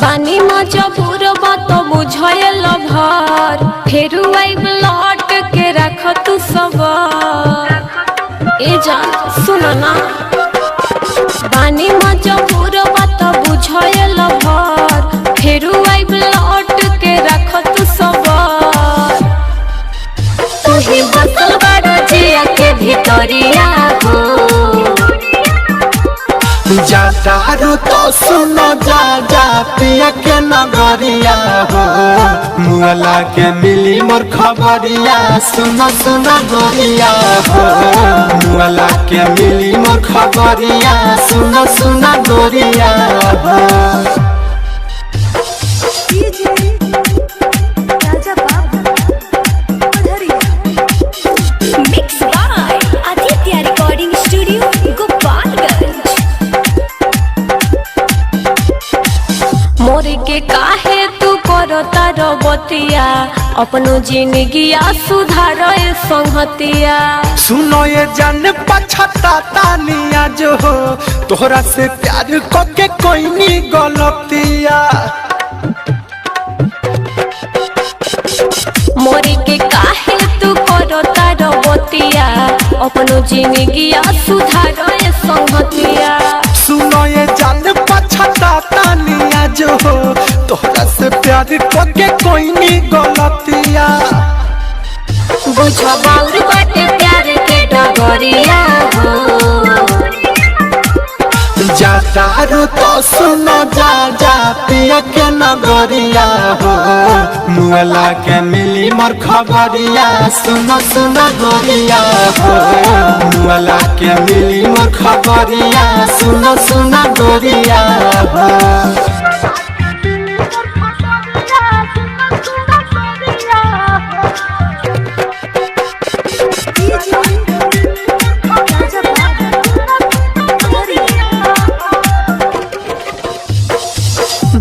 बानी मजबूर बात बुझल भर फेरू आई लौट के रख तू सबर। ए जान सुन ना, बानी मजबूर बात बुझल भर फेरू आई लौट के रख तू सबर। तू ही बसल बड़ जिया के भीतरिया हो, जातारू तो सुनो जा जा पिया के नगरिया हो, मुअला के मिली मोर खबरिया सुनो सुनो गोरिया हो, मुअला के मिली मोर खबरिया सुनो सुनो गोरिया हो। Mix by Aditya recording studio Gopalganj. मोर के काहे तू करो तारो बतिया, अपनो जिंदगिया सुधार संगतिया। सुनो ये जान पछताता निया जो हो, तोहरा से प्यार करके कोई नहीं गलतिया। मोर के काहे तू करो तारो बतिया, अपनो जिंदगिया सुधार संगतिया। सुनो ये जान पछताता निया जो हो, तोहरा से प्यार करके कोई नहीं गलतिया। बुझो बाउर बाटे प्यार के डगरिया हो, जातारू तो सुनो जा जा पिया के नगरिया हो, मुअला के मिली मोर खबरिया सुनो सुनो गोरिया हो, मुअला के मिली मोर खबरिया सुनो सुनो गोरिया हो।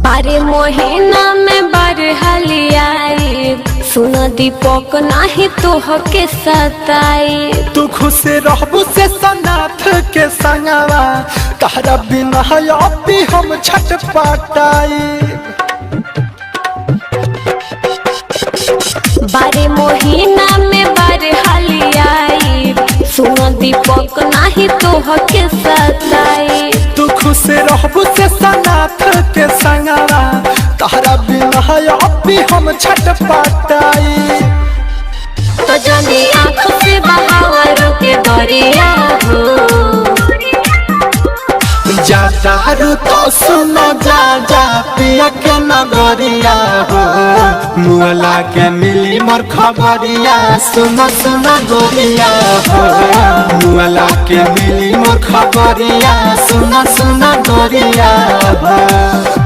बारे महीना में बारहाली आई, सुन दीपक नाही तोह के सताई। तू खुश रहबू से सनाथ के संगवा, तारा बिना अभी हम छटपटाई। बारे महीना में बारहाली आई, सुन दीपक नाही तोह के सताई। तू खुश रहबू से सनाथ के संगवा, तारा बिना अभी हम छटपटाई। तो जनी आँख से बहावर के दरिया हो, जातारू तो सुनो जा जा पिया के नगरिया हो, मुअला के मिली मोर खबरिया सुनो सुनो गोरिया हो, मुअला के मिली मोर खबरिया सुनो सुनो गोरिया हो।